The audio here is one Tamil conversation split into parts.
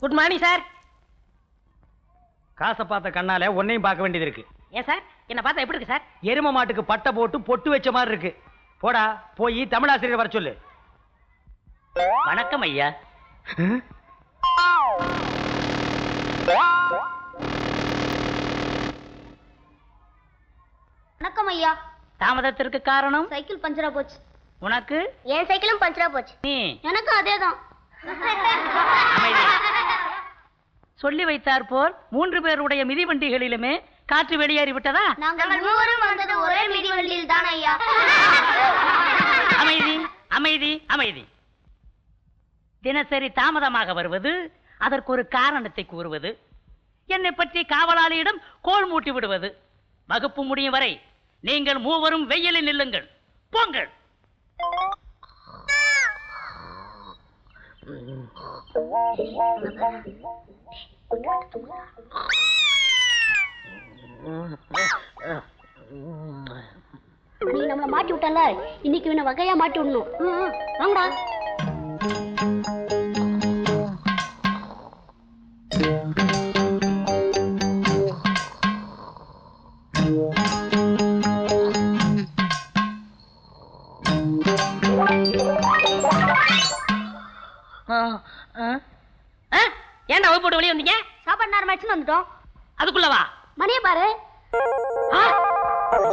Good morning sir. காசை பார்த்த கண்ணால உன்னையும் பார்க்க வேண்டியது இருக்கு. ஏன் சார் என்ன பார்த்தா எப்படி இருக்கு சார்? எரும மாட்டுக்கு பட்டை போட்டு பொட்டு வச்ச மாதிரி இருக்கு. போடா போய் தமிழாசிரியர் வர சொல்லு. வணக்கம் ஐயா. வணக்கம் ஐயா. தாமதத்திற்கு காரணம்? சைக்கிள் பஞ்சரா போச்சு. உனக்கு? என் சைக்கிளும் பஞ்சரா போச்சு. எனக்கும் அதேதான். சொல்லி வைத்தார் போல் 3 பேருடைய மிதிவண்டிகளிலுமே காற்று வெளியேறி விட்டதா? நாங்கள் மூவரும் வந்தது ஒரே மிதிவண்டியில் தான் ஐயா. அமைதி அமைதி அமைதி. தினசரி தாமதமாக வருவது, அதற்கு ஒரு காரணத்தை கூறுவது, என்னை பற்றி காவலாளியிடம் கோல் மூட்டி விடுவது. வகுப்பு முடியும் வரை நீங்கள் மூவரும் வெயிலில் நில்லுங்கள். போங்கள். நீ நம்மள மாட்டி விட்டல, இன்னைக்கு இவனை வகையா மாட்டி விடணும். வாங்கடா. ஏன்டா போட்டு வெளியே வந்தீங்க? சாப்பாடு நேரம் ஆச்சுன்னு வந்துட்டோம். அதுக்குள்ளவா? மணியை பாரு.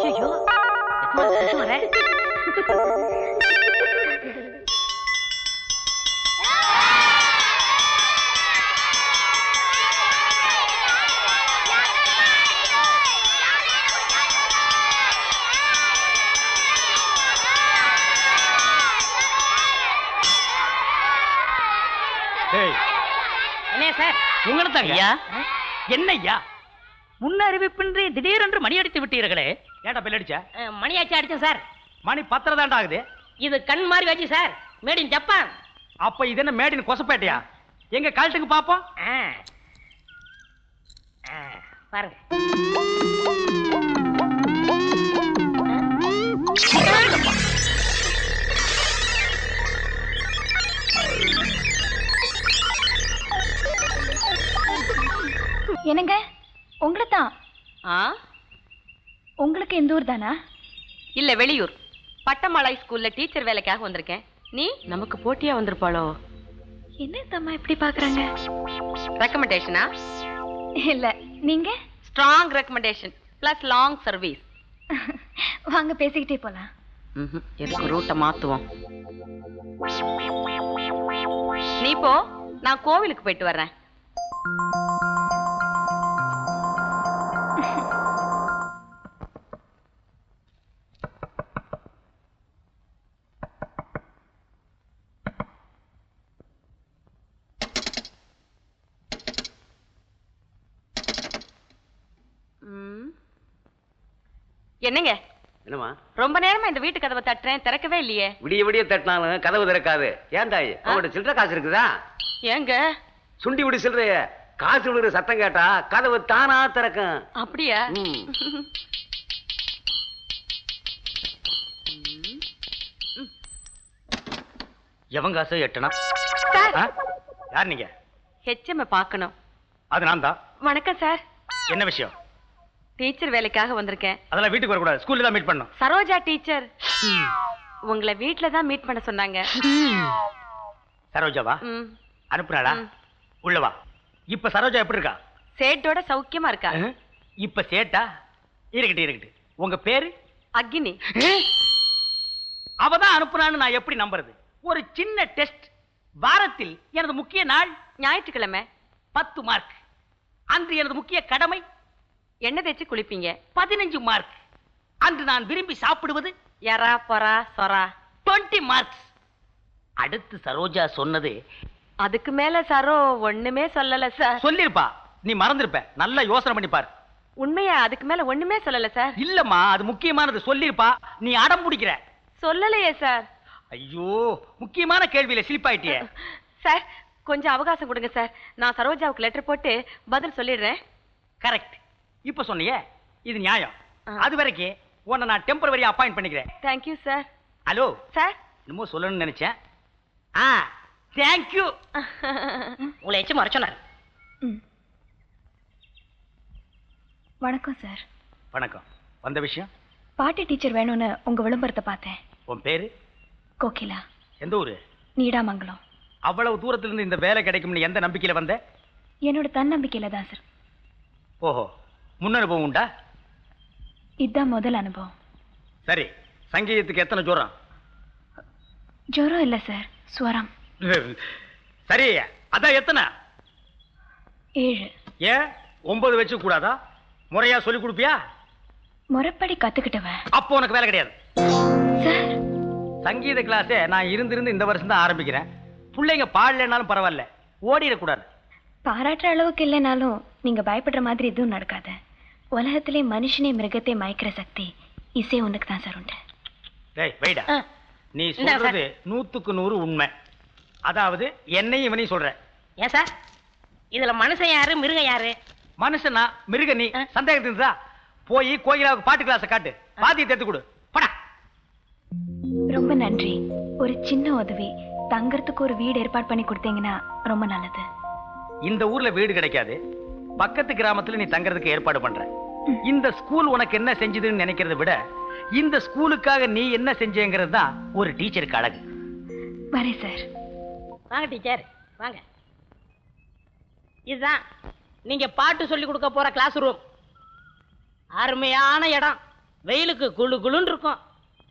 ஐயோ என்ன சார்? உங்களை ஐயா. என்ன ஐயா முன்னறிவிப்பின்றி திடீரென்று மணி அடித்து விட்டீர்களே? ஏன்டா பெல் அடிச்ச? மணியாச்சு அடிச்சேன் சார். மணி 10 தாண்டா ஆகுது. இது கண் மாதிரி வச்சு சார். Made in Japan. அப்ப இது என்ன மேட் இன் கொசப்பேட்டையா? எங்க கழட்டுக்கு பாப்போம். பாருங்க. என்னங்க உங்களை தான். உங்களுக்கு இந்த ஊர் தானா? இல்ல வெளியூர். பட்டமலை ஸ்கூல்ல டீச்சர் வேலைக்காக வந்திருக்கேன். நீ நமக்கு போட்டியா வந்திருப்பாளோ? என்ன தம்மா இப்படி பாக்குறாங்க? ரெக்கமெண்டேஷனா? இல்ல நீங்க? Strong recommendation plus long service. வாங்க பேசிக்கிட்டே போலாம். எதுக்கு ரூட்டை மாத்துவோம். நீ போ, நான் கோவிலுக்கு போயிட்டு வர்றேன். என்னங்க? என்னமா ரொம்ப நேரமா இந்த வீட்டு கதவை தட்டுறேன், திறக்கவே இல்லையே. விடிய விடிய தட்டினாலும் கதவு திறக்காது. ஏன் தாய், அவங்கள்ட்ட சில்லற காசு இருக்குதா? ஏங்க சுண்டி விடு சில்லறைய. காசு விடுற சத்தம் கேட்டா கதவு தானா திறக்கும். அப்படியா? எவன் காசு எட்டனா? யார் நீங்க? ஹெச்எம் பார்க்கணும். அது நான் தான். வணக்கம் சார். என்ன விஷயம்? டீச்சர் வேலைக்காக வந்திருக்கேன். அதெல்லாம் வீட்டுக்கு வரக்கூடாது, ஸ்கூல்ல தான் மீட் பண்ணணும். சரோஜா டீச்சர் உங்களை வீட்ல தான் மீட் பண்ண சொன்னாங்க. சரோஜாவா? அனுப்புறாளா? உள்ளவா. இப்ப சரோஜா எப்படி இருக்கா? சேட்டோட சௌக்கியமா இருக்கா. இப்ப சேட்டா? இருக்கட்டு இருக்கட்டு. உங்க பேரு? அக்னி. அவதான் அனுப்புறான்னு நான் எப்படி நம்புறது? ஒரு சின்ன டெஸ்ட். வாரத்தில் எனது முக்கிய நாள் ஞாயிற்றுக்கிழமை. 10 மார்க். அன்று எனது முக்கிய கடமை எண்ணெய் தேய்ச்சி குளிப்பீங்க. 15 மார்க். அன்று நான் விரும்பி சாப்பிடுவது எறா பொறா சொரா. 20 மார்க்ஸ். அடுத்து சரோஜா சொன்னது. அதுக்கு மேல சரோ ஒண்ணுமே சொல்லல சார். சொல்லிருப்பா, நீ மறந்திருப்ப. நல்லா யோசனை பண்ணி பாரு. உண்மையா? அதுக்கு மேல ஒண்ணுமே சொல்லல சார். இல்லம்மா, அது முக்கியமானது. சொல்லிருப்பா, நீ அடம் பிடிக்கிற. சொல்லலையே சார். ஐயோ, முக்கியமான கேள்வியில சிலிப்பாயிட்டியே. சார் கொஞ்சம் அவகாசம் கொடுங்க சார். நான் சரோஜாவுக்கு லெட்டர் போட்டு பதில் சொல்லிடுறேன். கரெக்ட். இப்ப சொன்னியே, இது நியாயம். அது வரைக்கும் உன்னை நான் டெம்பரவரி அப்பாயிண்ட் பண்ணிக்கிறேன். Thank you sir. Hello sir. என்னமோ சொல்லணும்னு நினைச்சேன். தேங்க்யூ. உங்களை எச்சு மறை சொன்னார். ம். வணக்கம் சார். வணக்கம். வந்த விஷயம்? பாட்டி டீச்சர் வேணும்னு உங்க விளம்பரத்தை பார்த்தேன். உன் பேரு? கோகிலா. எந்த ஊரு? நீடாமங்கலம். அவ்வளவு தூரத்துல இருந்து இந்த வேலை கிடைக்கும்னு எந்த நம்பிக்கையில வந்த? என்னோட தன்னம்பிக்கையில தான் சார். ஓஹோ, முன் அனுபவம் உண்டா? இதுதான் முதல் அனுபவம். சரி, சங்கீதத்துக்கு எத்தனை ஜுரம்? ஜுரம் இல்லை சார், ஸ்வரம். சரி, அதான் எத்தனை? 7. ஏன் 9 வச்சு கூடாதா? முறையா சொல்லி கொடுப்பியா? முறைப்படி கத்துக்கிட்டவன். அப்போ உனக்கு வேலை கிடையாது சார். சங்கீத கிளாஸே நான் இருந்து இந்த வருஷம் தான் ஆரம்பிக்கிறேன். பிள்ளைங்க பாடலைன்னாலும் பரவாயில்ல, ஓடிடக்கூடாது. பாராட்டுற அளவுக்கு இல்லைனாலும் நீங்க பயப்படுற மாதிரி எதுவும் நடக்காது. உலகத்திலே மனுஷனே மிருகத்தை மயக்கிற சக்தி இசை ஒண்ணுக்கு தான் சார் உண்டு. டேய் வைடா, நீ சொல்றது 100க்கு 100 உண்மை. அதாவது என்னையும் இவனையும் சொல்ற. ஏன் சார், இதுல மனுஷன் யாரு மிருகம் யாரு? மனுஷனா மிருக? நீ சந்தேகம் இருந்தா போய் கோயிலாவுக்கு பாட்டு கிளாஸ காட்டு, பாத்தியை தேர்த்து கொடு. படா. ரொம்ப நன்றி. ஒரு சின்ன உதவி, தங்கறதுக்கு ஒரு வீடு ஏற்பாடு பண்ணி கொடுத்தீங்கன்னா ரொம்ப நல்லது. இந்த ஊர்ல வீடு கிடைக்காது, பக்கத்து கிராமத்துல நீ தங்கறதுக்கு ஏற்பாடு பண்ற. இந்த ஸ்கூல் உனக்கு என்ன செஞ்சதுன்னு நினைக்கிறத விட இந்த ஸ்கூலுக்காக நீ என்ன செஞ்சேங்கிறது தான் ஒரு டீச்சருக்கு அழகு. வரே சார். வாங்க டீச்சர் வாங்க. இதுதான் நீங்க பாட்டு சொல்லி கொடுக்க போற கிளாஸ் ரூம். அருமையான இடம். வெயிலுக்கு குளு குளுன்னு இருக்கும்,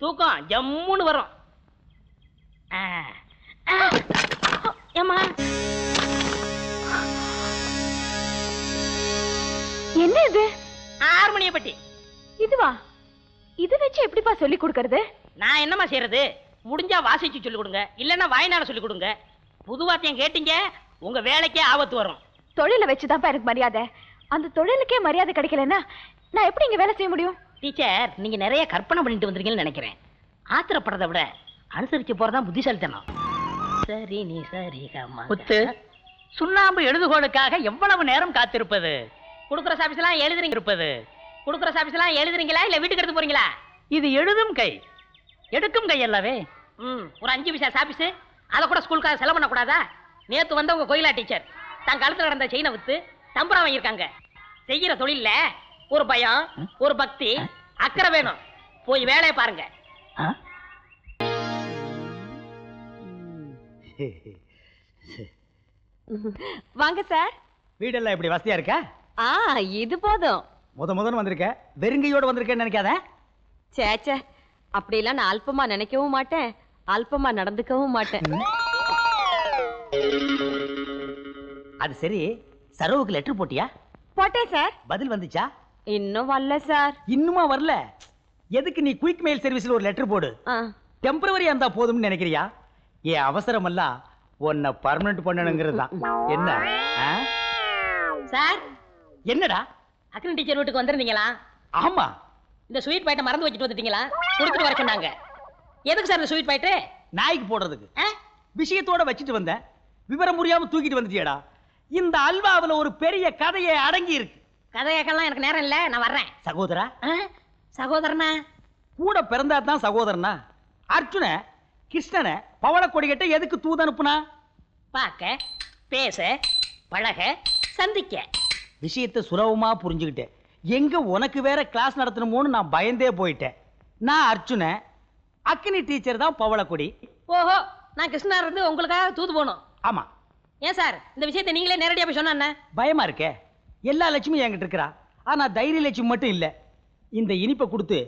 தூக்கம் ஜம்முன்னு வரும். ஏமா என்ன இது? ஹார்மோனிய பட்டி. இதுவா? இது வச்சு எப்படிப்பா சொல்லி கொடுக்கறது? நான் என்னமா செய்யறது? முடிஞ்சா வாசிச்சு சொல்லி கொடுங்க, இல்லன்னா வாய்னால சொல்லி கொடுங்க. புது வாத்தியம் கேட்டீங்க, உங்க வேலைக்கே ஆபத்து வரும். தொழிலை வச்சுதான்ப்பா எனக்கு மரியாதை. அந்த தொழிலுக்கே மரியாதை கிடைக்கலன்னா நான் எப்படி இங்க வேலை செய்ய முடியும்? டீச்சர், நீங்க நிறைய கற்பனை பண்ணிட்டு வந்திருக்கீங்கன்னு நினைக்கிறேன். ஆத்திரப்படுறதை விட அனுசரிச்சு போறதா புத்திசாலித்தனம். சரி நீ சரி முத்து, சுண்ணாம்பு எழுதுகோளுக்காக எவ்வளவு நேரம் காத்திருப்பது? குடுக்குற சாபிஸ்லாம் எழுதுறீங்க இருப்பது. குடுக்குற சாபிஸ்லாம் எழுதுறீங்களா இல்ல வீட்டுக்கு எடுத்து போறீங்களா? இது எழுதும் கை, எடுக்கும் கை அல்லவே. ஒரு 5 பைசா சாபிஸ் அதை கூட ஸ்கூலுக்காக செலவு பண்ண கூடாதா? நேத்து வந்த உங்க கோயிலா டீச்சர் தன் கழுத்துல நடந்த செயினை வித்து தம்புரா வாங்கியிருக்காங்க. செய்யற தொழில்ல ஒரு பயம், ஒரு பக்தி, அக்கறை வேணும். போய் வேலையை பாருங்க. வாங்க சார். வீடெல்லாம் இப்படி வசதியா இருக்கா? இது போதும். முதன்னு வந்திருக்க, வெறுங்கையோட வந்திருக்கேன்னு நினைக்காத. சேச்சே, அப்படிலாம் நான் அல்பமா நினைக்கவும் மாட்டேன், அல்பமா நடந்துக்கவும் மாட்டேன். அது சரி, சரோவுக்கு லெட்டர் போட்டியா? போட்டேன் சார். பதில் வந்துச்சா? இன்னும் வரல சார். இன்னுமா வரல? எதுக்கு நீ குயிக் மெயில் சர்வீஸ்ல ஒரு லெட்டர் போடு. டெம்பரவரியா இருந்தா போதும்னு நினைக்கிறியா? ஏன் அவசரம் எல்லாம் உன்னை பர்மனன்ட் பண்ணணுங்கிறது தான். என்ன சார்? என்னடா? அக்னி டீச்சர் வீட்டுக்கு வந்திருந்தீங்களா? ஆமா. இந்த ஸ்வீட் பாயிட்ட மறந்து வச்சுட்டு வந்துட்டீங்களா? கொடுத்துட்டு வர சொன்னாங்க. எதுக்கு சார் இந்த ஸ்வீட் பாயிட்டு? நாய்க்கு போடுறதுக்கு. விஷயத்தோட வச்சுட்டு வந்தேன், விவரம் புரியாம தூக்கிட்டு வந்துட்டியடா. இந்த அல்வாவுல ஒரு பெரிய கதையை அடங்கி இருக்கு. கதை கேட்கலாம் எனக்கு நேரம் இல்ல, நான் வர்றேன். சகோதரா? சகோதரனா? கூட பிறந்தா தான் சகோதரனா? அர்ஜுன கிருஷ்ணனை பவளக்கொடி கிட்ட எதுக்கு தூது அனுப்புனா? பார்க்க, பேச, பழக, சந்திக்க. விஷயத்தை சுலபமா புரிஞ்சுக்கிட்டேன். எங்க உனக்கு வேற கிளாஸ் நடத்தணுமோன்னு நான் பயந்தே போயிட்டேன். நான் அர்ஜுன, அக்னி டீச்சர் தான் பவளக்கொடி. ஓஹோ, நான் கிருஷ்ணா இருந்து உங்களுக்காக தூது போகணும். ஆமா. ஏன் சார் இந்த விஷயத்தை நீங்களே நேரடியா போய் சொன்னா? பயமா இருக்கே. எல்லா லட்சுமியும் என்கிட்ட இருக்கிறா, ஆனா தைரிய லட்சுமி மட்டும் இல்ல. இந்த இனிப்பை கொடுத்து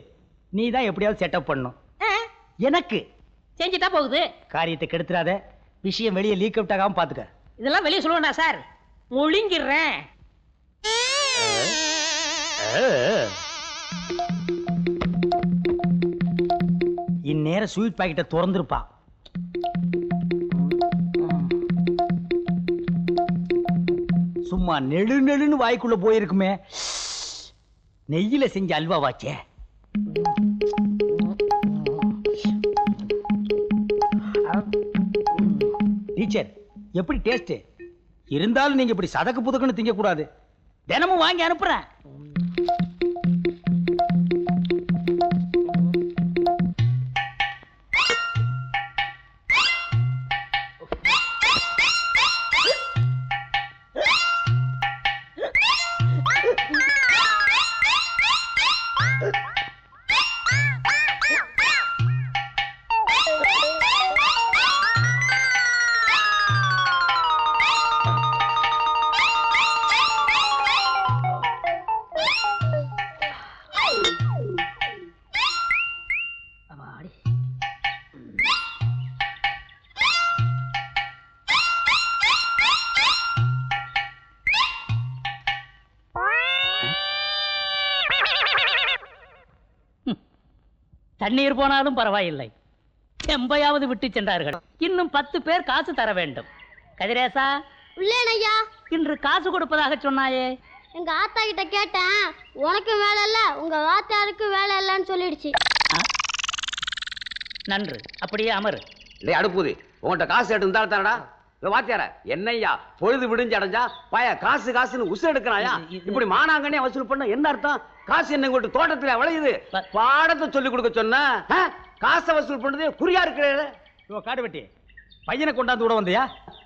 நீ தான் எப்படியாவது செட்டப் பண்ணணும். எனக்கு செஞ்சுட்டா போகுது. காரியத்தை கெடுத்துறாத. விஷயம் வெளியே லீக் அவுட் ஆகாம பாத்துக்க. இதெல்லாம் வெளியே சொல்லுவேண்டா சார், முழுங்கிடுறேன். இந்நேரம் ஸ்வீட் பாக்கெட்டை திறந்துருப்பா. சும்மா நெழு நெழுன்னு வாய்க்குள்ள போயிருக்குமே. நெய்யில செஞ்ச அல்வா வாச்சே. டீச்சர், எப்படி டேஸ்ட் இருந்தாலும் நீங்க இப்படி சதக்கு புதக்குன்னு திங்க கூடாது. தினமும் வாங்கி அனுப்புறேன். தண்ணீர் போனாலும் பரவாயில்லை, எம்பையாவது விட்டு சென்றார்கள். இன்னும் 10 பேர் காசு தர வேண்டும். கதிரேசா, உள்ளேன் ஐயா. இன்று காசு கொடுப்பதாக சொன்னாயே? எங்க ஆத்தா கிட்ட கேட்டேன், உனக்கு வேலை இல்ல உங்க வாத்தாருக்கு வேலை இல்லன்னு சொல்லிடுச்சு. நன்று, அப்படியே அமரு. டேய் அடுப்புது, உன்கிட்ட காசு எடுத்து இருந்தாலும் தானடா வாத்தியார என்னய்யா பொழுது விடிஞ்சு அடைஞ்சா பய காசு காசுன்னு உசு எடுக்கிறாயா? இப்படி மானாங்கன்னே வசூல் பண்ண என்ன அர்த்தம்? காசு என்ன உங்கள்ட்ட தோட்டத்துல விளையுது, பாடத்தை சொல்லி கொடுக்க சொன்ன காசை வசூல் பண்றதே குறியா இருக்கிற காடு வெட்டி பையனை கொண்டாந்து விட வந்தியா?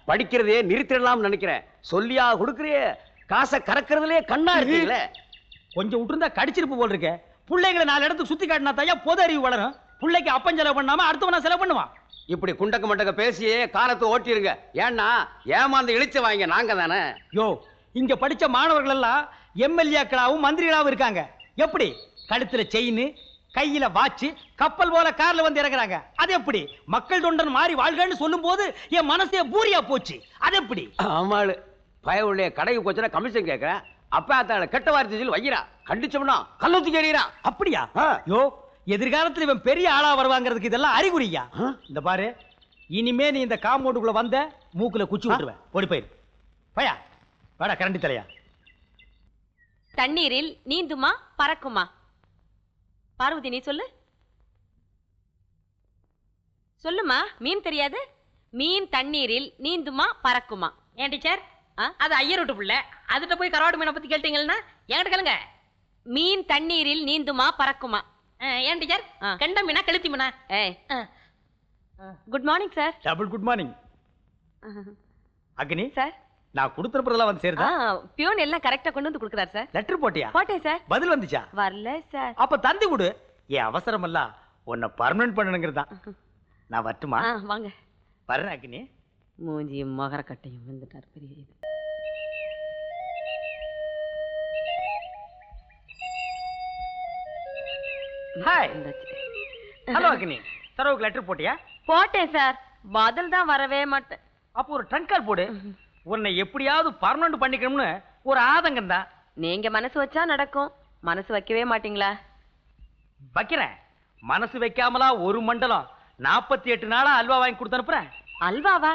படிக்கிறதே நிறுத்திடலாம்னு நினைக்கிறேன். சொல்லியா கொடுக்குறியே, காசை கறக்கிறதுலே கண்ணா இருக்கீங்களே. கொஞ்சம் விட்டுருந்தா கடிச்சிருப்பு போல் இருக்க. பிள்ளைங்களை 4 இடத்துக்கு சுத்தி காட்டினா தாயா பொது அறிவு வளரும். பிள்ளைக்கு அப்பன் செலவு பண்ணாம அடுத்தவனா செலவு பண்ணுவான். இப்படி குண்டக்க மண்டக்க பேசியே காலத்தை ஓட்டிருங்க. ஏன்னா ஏமாந்து இழிச்ச வாங்க நாங்க தானே. யோ, இங்க படிச்ச மாணவர்கள் எல்லாம் எம்எல்ஏக்களாவும் மந்திரிகளாவும் இருக்காங்க. எப்படி கழுத்துல செயின், கையில வாட்ச், கப்பல் போல கார்ல வந்து இறங்குறாங்க? அது எப்படி மக்கள் தொண்டன் மாறி வாழ்கன்னு சொல்லும் போது என் மனசே பூரியா போச்சு. அது எப்படி? ஆமாளு பயவுடைய கடைக்கு போச்சுன்னா கமிஷன் கேட்கிறேன். அப்பா அத்தாள கெட்ட வார்த்தை சொல்லி வைக்கிறா, கண்டிச்சோம்னா கல்லூத்தி கேட்கிறான். அப்படியா? யோ, எதிர்காலத்துல இவன் பெரிய ஆளா வருவாங்கிறதுக்கு இதெல்லாம் அறிகுறியா? இந்த பாரு, இனிமே நீ இந்த காம்பவுண்டுக்குள்ள வந்த மூக்குல குச்சி விட்டுருவேன். ஓடி போயிரு. பயா வாடா கரண்டி தலையா. தண்ணீரில் நீந்துமா பறக்குமா? பார்வதி நீ சொல்லு. சொல்லுமா. மீன் தெரியாது? மீன் தண்ணீரில் நீந்துமா பறக்குமா? ஏன் டீச்சர், அது ஐயர் விட்டு புள்ள, அதுட்ட போய் கராடு மீனை பத்தி கேட்டீங்கன்னா என்கிட்ட கேளுங்க. மீன் தண்ணீரில் நீந்துமா பறக்குமா? ஏன் டீச்சர், கண்ட மீனா கழுத்தி மீனா? Good morning sir. Double good morning. Agni sir, நான் கொடுத்துறப்பறதெல்லாம் வந்து சேருதா? பியூன் எல்லாம் கரெக்டா கொண்டு வந்து கொடுக்குறாரு சார். லெட்டர் போட்டியா? போட்டேன் சார். பதில் வந்துச்சா? வரல சார். அப்ப தந்தி கொடு. என் அவசரம் எல்லாம் உன்னை பர்மனன்ட் பண்ணணுங்கிறதா. நான் வரட்டுமா? வாங்க. வரேன் அக்னி. மூஞ்சியும் மகர கட்டையும் வந்துட்டார் பெரிய இது. ஹாய். ஹலோ அக்னி, சரவுக்கு லெட்டர் போட்டியா? போட்டேன் சார், பதில் தான் வரவே மாட்டேன். அப்போ ஒரு ட்ரங்க் கால் போடு. உன்னை எப்படியாவது பர்மனன்ட் பண்ணிக்கணும்னு ஒரு ஆதங்கம் தான். நீங்க மனசு வச்சா நடக்கும், மனசு வைக்கவே மாட்டீங்களா? வைக்கிறேன். மனசு வைக்காமலா ஒரு மண்டலம் 48 நாளா அல்வா வாங்கி கொடுத்து அனுப்புறேன். அல்வாவா?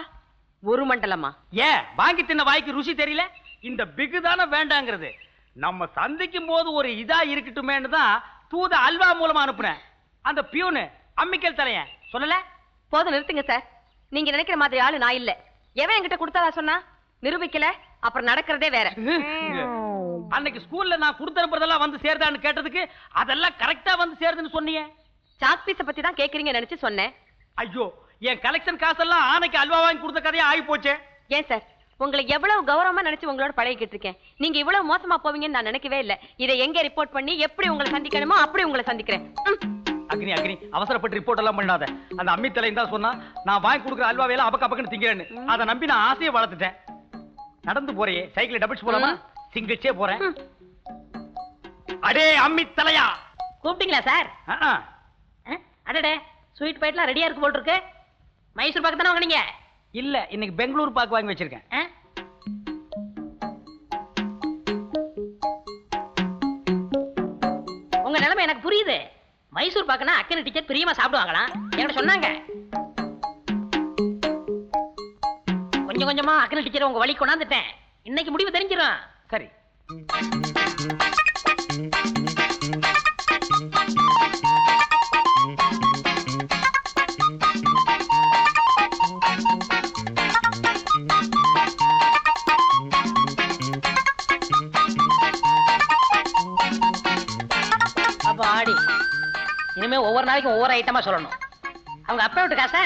ஒரு மண்டலமா? ஏன் வாங்கி தின்ன வாய்க்கு ருசி தெரியல? இந்த பிகு தானே வேண்டாங்கிறது. நம்ம சந்திக்கும் போது ஒரு இதா இருக்கட்டுமேன்னு தான் தூத அல்வா மூலமா அனுப்புனேன். அந்த பியூனு அம்மிக்கல் தலையன் சொல்லல? போதும் நிறுத்துங்க சார். நீங்க நினைக்கிற மாதிரி ஆளு நான் இல்ல. எவன் என்கிட்ட கொடுத்தாரா சொன்னா? நிரூபிக்கல அப்புறம் நடக்கிறதே வேற. அன்னைக்கு ஸ்கூல்ல நான் கொடுத்து அனுப்புறதெல்லாம் வந்து சேருதான்னு கேட்டதுக்கு அதெல்லாம் கரெக்டா வந்து சேருதுன்னு சொன்னீங்க. சாக் பீஸ பத்தி தான் கேக்குறீங்க நினைச்சு சொன்னேன். ஐயோ, என் கலெக்ஷன் காசெல்லாம் ஆனைக்கு அல்வா வாங்கி கொடுத்த கதையா ஆகி போச்சே. ஏன் சார், உங்களை எவ்வளவு கௌரவமா நினைச்சு உங்களோட பழகிக்கிட்டு இருக்கேன். நீங்க இவ்வளவு மோசமா போவீங்கன்னு நான் நினைக்கவே இல்ல. இதை எங்க ரிப்போர்ட் பண்ணி எப்படி உங்களை சந்திக்கணுமோ அப்படி உங்களை சந்திக்கிறேன். அக்னி அக்னி, அவசரப்பட்டு ரிப்போர்ட் எல்லாம் பண்ணாத. அந்த அம்மி தலையும் தான் சொன்னா நான் வாங்கி கொடுக்குற அல்வாவையெல்லாம் அப்பக்க அப்பக்கன்னு திங்கிறேன்னு. அதை நம்பி நான் ஆசையை வளர்த்துட்டேன். நடந்து போறே, சைக்கிள் டபுள்ஸ் போலாமா? சிங்கிள்ஸே போறேன். அடே அம்மி தலையா, கூப்பிட்டீங்களா சார்? அடடே, ஸ்வீட் பைட்லாம் ரெடியா இருக்கு போல் இருக்கு. மைசூர் பாக்கு தானே வாங்குனீங்க? இல்ல, இன்னைக்கு பெங்களூர் பாக்கு வாங்கி வச்சிருக்கேன். உங்க நிலைமை எனக்கு புரியுது. மைசூர் பாக்குனா அக்கனை டீச்சர் பிரியமா சாப்பிடுவாங்களாம் என்கிட்ட சொன்னாங்க. கொஞ்சம் கொஞ்சமா அக்கனை டீச்சர் உங்க வழி கொண்டாந்துட்டேன். இன்னைக்கு முடிவு தெரிஞ்சிடும். சரி. அப்ப ஆடி இனிமே ஒவ்வொரு நாளைக்கும் ஒவ்வொரு ஐட்டமா சொல்லணும். அவங்க அப்பா விட்டு காசா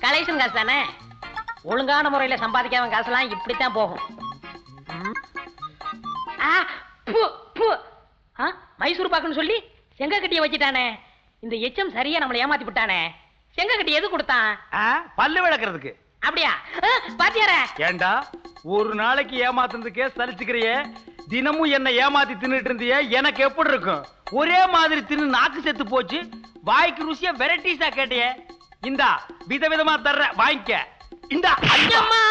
கலெக்ஷன் காசு தானே. ஒழுங்கான முறையில சம்பாதிக்காம காசுலாம் இப்படித்தான் போகும். மைசூர் பாக்குன்னு சொல்லி செங்க கட்டிய வச்சுட்டானே. இந்த எச்சம் சரியா நம்மளை ஏமாத்தி விட்டானே. செங்க கட்டி எது கொடுத்தான்? பல்லு விளக்குறதுக்கு. அப்படியா? பாத்தியார ஏண்டா ஒரு நாளைக்கு ஏமாத்துறதுக்கே சலிச்சுக்கிறியே, தினமும் என்ன ஏமாத்தி தின்னுட்டு இருந்தியே, எனக்கு எப்படி இருக்கும்? ஒரே மாதிரி தின்னு நாக்கு செத்து போச்சு. வாய்க்கு ருசியா வெரைட்டிஸா கேட்டியே. இந்தா விதவிதமா தர்ற, வாங்கிக்க. இந்தா அம்மா.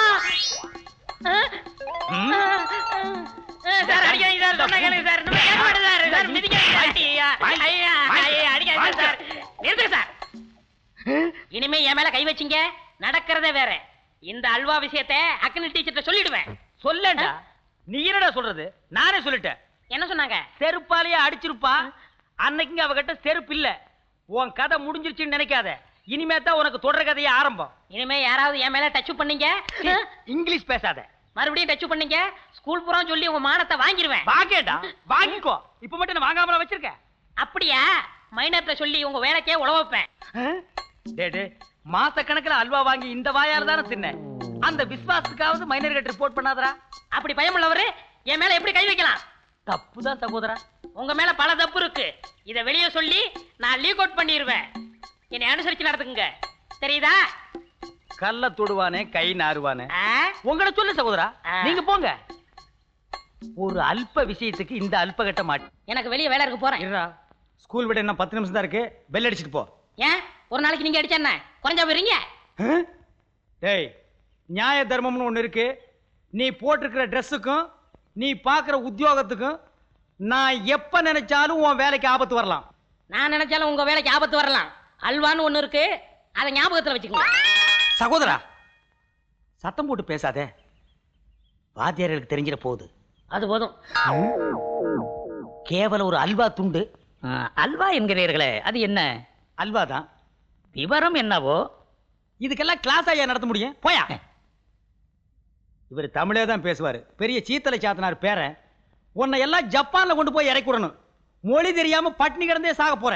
சார் அடிக்காதீங்க சார், சொன்னா கேளுங்க சார். நம்ம கேட்க மாட்டேன் சார். சார் மிதிக்காதீங்க. ஐயா ஐயா ஐயா அடிக்காதீங்க சார். நிறுத்துங்க சார். இனிமே என் மேல கை வச்சீங்க நடக்கிறதே வேற. இந்த அல்வா விஷயத்தை அக்கனி டீச்சர்ட்ட சொல்லிடுவேன். சொல்லடா. நீ என்னடா சொல்றது? நானே சொல்லிட்டேன். என்ன சொன்னாங்க? செருப்பாலேயே அடிச்சிருப்பா. அன்னைக்கு அவகிட்ட செருப்பு இல்ல. உன் கதை முடிஞ்சிருச்சுன்னு நினைக்காத. இனிமே தான் உனக்கு தொடர கதையே ஆரம்பம். இனிமே யாராவது என் மேல டச் பண்ணீங்க, இங்கிலீஷ் பேசாத. மறுபடியும் டச் பண்ணீங்க, ஸ்கூல் பூரா சொல்லி உங்க மானத்தை வாங்கிடுவேன். வாங்கேடா, வாங்கிக்கோ. இப்ப மட்டும் நான் வாங்காமல வச்சிருக்கேன். அப்படியா? மைனர்ட்ட சொல்லி உங்க வேலைக்கே உழ வைப்பேன். டேடு, மாச கணக்குல அல்வா வாங்கி இந்த வாயால தானே தின்ன. அந்த விசுவாசத்துக்காவது மைனர் கிட்ட ரிப்போர்ட் பண்ணாதடா. அப்படி பயமுள்ளவரு என் மேல எப்படி கை வைக்கலாம்? தப்புதான் சகோதரா. உங்க மேல பல தப்பு இருக்கு. இத வெளியே சொல்லி நான் லீக் அவுட் பண்ணிடுவேன். என்னை அனுசரிச்சு நடந்துக்குங்க, தெரியுதா? கல்ல தொடுவானே கை நாறுவானே. ஆ? உங்களை சொல்லு சகோதரா. ஆ. நீங்க போங்க. ஒரு அல்ப விஷயத்துக்கு இந்த அல்ப கட்ட மாட்டி. எனக்கு வெளியே வேலை இருக்கு, போறேன். இருடா, ஸ்கூல் விட இன்னும் 10 நிமிஷம் தான் இருக்கு. பெல் அடிச்சிட்டு போ. ஏன் ஒரு நாளைக்கு நீங்க அடிச்சா என்ன குறைஞ்சா போயிருங்க? டேய், நியாய தர்மம்னு ஒண்ணு இருக்கு. நீ போட்டிருக்கிற ட்ரெஸ்ஸுக்கும் நீ பாக்குற உத்தியோகத்துக்கும் நான் எப்ப நினைச்சாலும் உன் வேலைக்கு ஆபத்து வரலாம். நான் நினைச்சாலும் உங்க வேலைக்கு ஆபத்து வரலாம். அல்வான்னு ஒண்ணு இருக்கு, அதை ஞாபகத்துல வச்சுக்கோங்க. சகோதரா, சத்தம் போட்டு பேசாதே. வாத்தியார்களுக்கு தெரிஞ்சிட போகுது. அது போதும். கேவலம் ஒரு அல்வா துண்டு. அல்வா என்கிறீர்களே, அது என்ன? அல்வா தான். விவரம் என்னவோ? இதுக்கெல்லாம் கிளாஸ் ஐயா நடத்த முடியும்? போயா. இவர் தமிழே தான் பேசுவாரு. பெரிய சீத்தலை சாத்தனார் பேரன். உன்னை எல்லாம் ஜப்பான்ல கொண்டு போய் இறக்கி விடணும். மொழி தெரியாம பட்டினி கிடந்தே சாக போற.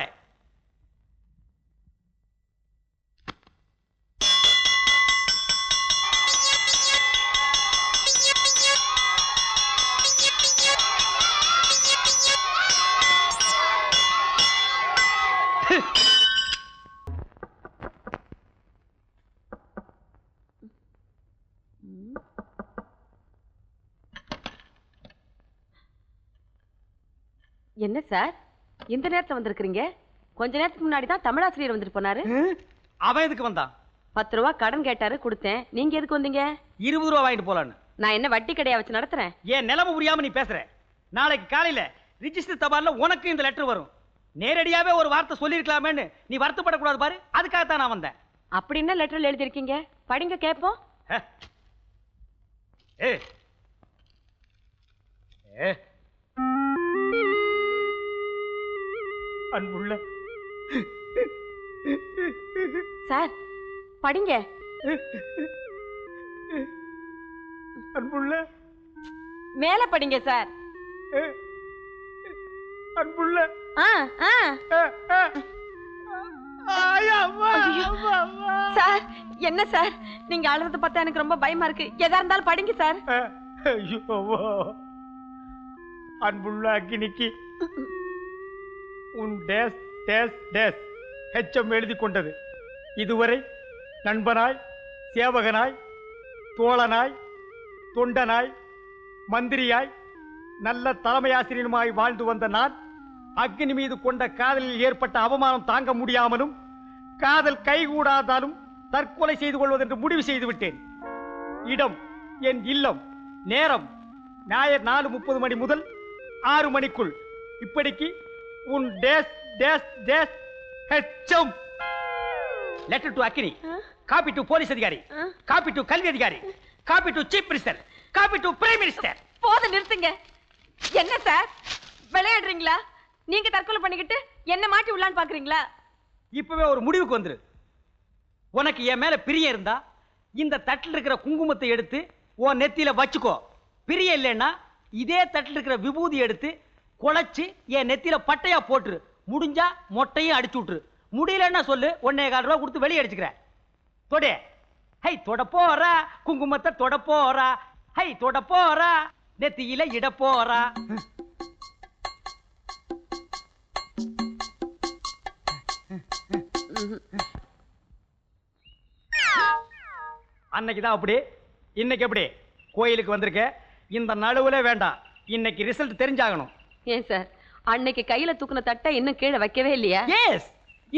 என்ன சார் இந்த நேரத்துல வந்திருக்கீங்க? கொஞ்ச நேரத்துக்கு முன்னாடி தான் தமிழாசிரியர் வந்துட்டு போனாரு. அவன் எதுக்கு வந்தான்? 10 ரூபா கடன் கேட்டாரு, கொடுத்தேன். நீங்க எதுக்கு வந்தீங்க? 20 ரூபா வாங்கிட்டு போலான்னு. நான் என்ன வட்டி கடையா வச்சு நடத்துறேன்? ஏன் நிலைமை புரியாம நீ பேசுற? நாளைக்கு காலையில ரிஜிஸ்டர் தபால்ல உனக்கு இந்த லெட்டர் வரும். நேரடியாவே ஒரு வார்த்தை சொல்லிருக்கலாமேன்னு நீ வருத்தப்படக்கூடாது பாரு. அதுக்காகத்தான் நான் வந்தேன். அப்படி என்ன லெட்டர்ல எழுதிருக்கீங்க? படிங்க கேட்போம். ஏ ஏ அன்புள்ள சார் படிங்க. அன்புள்ள மேல படிங்க சார். அன்புள்ள சார் என்ன சார் நீங்க அழுறத பார்த்தா எனக்கு ரொம்ப பயமா இருக்கு. எதா இருந்தாலும் படிங்க சார். அன்புள்ள அக்கினிக்கு உன் டேஸ் டேஸ் டேஸ் ஹெச்சம் எழுதி கொண்டது. இதுவரை நண்பனாய், சேவகனாய், தோழனாய், தொண்டனாய், மந்திரியாய், நல்ல தலைமையாசிரியனுமாய் வாழ்ந்து வந்த நான் அக்னி மீது கொண்ட காதலில் ஏற்பட்ட அவமானம் தாங்க முடியாமலும் காதல் கைகூடாதாலும் தற்கொலை செய்து கொள்வதென்று முடிவு செய்து விட்டேன். இடம் என் இல்லம். நேரம் ஞாயிறு 4:30 மணி முதல் 6 மணிக்குள். இப்படிக்கு உன் டேஸ் டேஸ் டேஸ் ஹெச்சம். Letter to Agni. Copy to police அதிகாரி. காப்பி டு கல்வி அதிகாரி. Copy to chief minister. Copy to prime minister. போத நிறுத்துங்க. என்ன சார் விளையாடுறீங்களா? நீங்க தற்கொலை பண்ணிக்கிட்டு என்ன மாட்டி உள்ளான்னு பாக்குறீங்களா? இப்பவே ஒரு முடிவுக்கு வந்துரு. உனக்கு என் மேல பிரியம் இருந்தா இந்த தட்டில் இருக்கிற குங்குமத்தை எடுத்து உன் நெத்தியில வச்சுக்கோ. பிரியம் இல்லைன்னா இதே தட்டில் இருக்கிற விபூதி எடுத்து குழைச்சு என் நெத்தியில பட்டையா போட்டுரு. முடிஞ்சா மொட்டையும் அடிச்சு விட்டுரு. முடியலன்னா சொல்லு, 1.25 ரூபா கொடுத்து வெளியே அடிச்சுக்கிறேன். தொட. ஹை தொட போறா, குங்குமத்தை தொட போறா. ஹை தொட போறா, நெத்தியில இட போறா. அன்னைக்குதான் அப்படி, இன்னைக்கு எப்படி? கோயிலுக்கு வந்திருக்க. இந்த நடுவுல வேண்டாம். இன்னைக்கு ரிசல்ட் தெரிஞ்சாகணும். ஏன் சார் அன்னைக்கு கையில தூக்குன தட்டை இன்னும் கீழே வைக்கவே இல்லையா? எஸ்.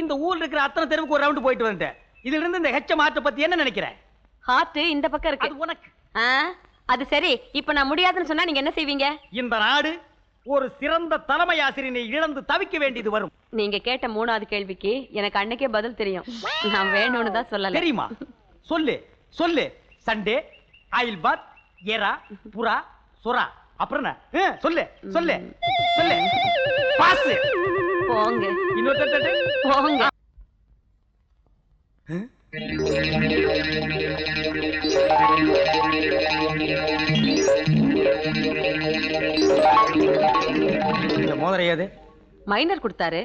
இந்த ஊர்ல இருக்கிற அத்தனை தெருவுக்கு ஒரு ரவுண்ட் போயிட்டு வந்துட்டேன். இதுல இருந்து இந்த ஹெச்ச மாற்ற பத்தி என்ன நினைக்கிற? ஹார்ட் இந்த பக்கம் அது இருக்கு. உனக்கு. அது சரி. இப்ப நான் முடியாதுன்னு சொன்னா நீங்க என்ன செய்வீங்க? இந்த நாடு ஒரு சிறந்த தலைமை ஆசிரியனை இழந்து தவிக்க வேண்டியது வரும். நீங்க கேட்ட 3வது கேள்விக்கு எனக்கு அன்னைக்கே பதில் தெரியும். நான் வேணும்னு தான் சொல்லல. தெரியுமா? சொல்லு சொல்லு. சண்டே, ஆயில் பாத், எரா, புறா, சுறா. அப்புறம் என்ன? சொல்லு சொல்லு சொல்லு. பாஸ். போங்க. இன்னொரு போங்க. இந்த மோதிரம் ஏது? மைனர் கொடுத்தாரு.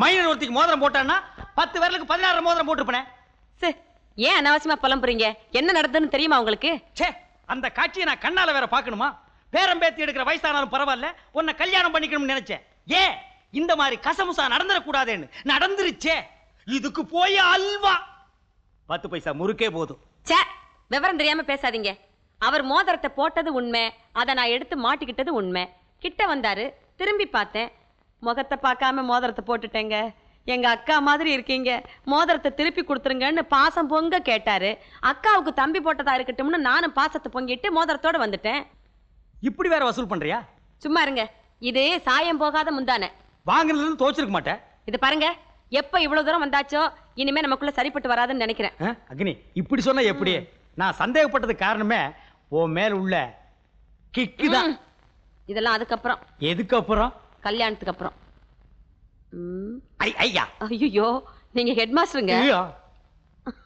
மைனர் ஒருத்திக்கு மோதிரம் போட்டான்னா 10 பேருக்கு 16 மோதிரம் போட்டுருப்பேன். ஏன் அனாவசியமா புலம்புறீங்க? என்ன நடந்ததுன்னு தெரியுமா உங்களுக்கு? ச்சே, அந்த காட்சியை நான் கண்ணால வேற பார்க்கணுமா? பேரம்பேத்தி எடுக்கிற வயசானாலும் பரவாயில்ல, உன்னை கல்யாணம் பண்ணிக்கணும்னு நினைச்சேன். ஏன் இந்த மாதிரி கசமுசா நடந்துடக்கூடாதுன்னு நடந்துருச்சே. இதுக்கு போய் அல்வா 10 பைசா முறுக்கே போதும். ச்சே, விவரம் தெரியாம பேசாதீங்க. அவர் மோதிரத்தை போட்டது உண்மை, அதை நான் எடுத்து மாட்டிக்கிட்டது உண்மை. கிட்ட வந்தாரு, திரும்பி பார்த்தேன், முகத்தை பார்க்காம மோதிரத்தை போட்டுட்டேங்க. எங்க அக்கா மாதிரி இருக்கீங்க, மோதிரத்தை திருப்பி கொடுத்துருங்கன்னு பாசம் பொங்க கேட்டாரு. அக்காவுக்கு தம்பி போட்டதா இருக்கட்டும்னு நானும் பாசத்தை பொங்கிட்டு மோதிரத்தோட வந்துட்டேன். இப்படி வேற வசூல் பண்றியா? சும்மா இருங்க. இது சாயம் போகாத முந்தானே. வாங்கினதுல இருந்து தோச்சிருக்க மாட்டேன். இது பாருங்க, எப்ப இவ்வளவு தூரம் வந்தாச்சோ இனிமே நமக்குள்ள சரிப்பட்டு வராதுன்னு நினைக்கிறேன். அக்னி, இப்படி சொன்னா எப்படி? நான் சந்தேகப்பட்டதுக்கு காரணமே உன் மேல உள்ள கிக்கு தான். இதெல்லாம் அதுக்கப்புறம். எதுக்கு அப்புறம்? கல்யாணத்துக்கு அப்புறம். ஐயா, ஐயோ, நீங்க ஹெட் மாஸ்டருங்க. ஐயா.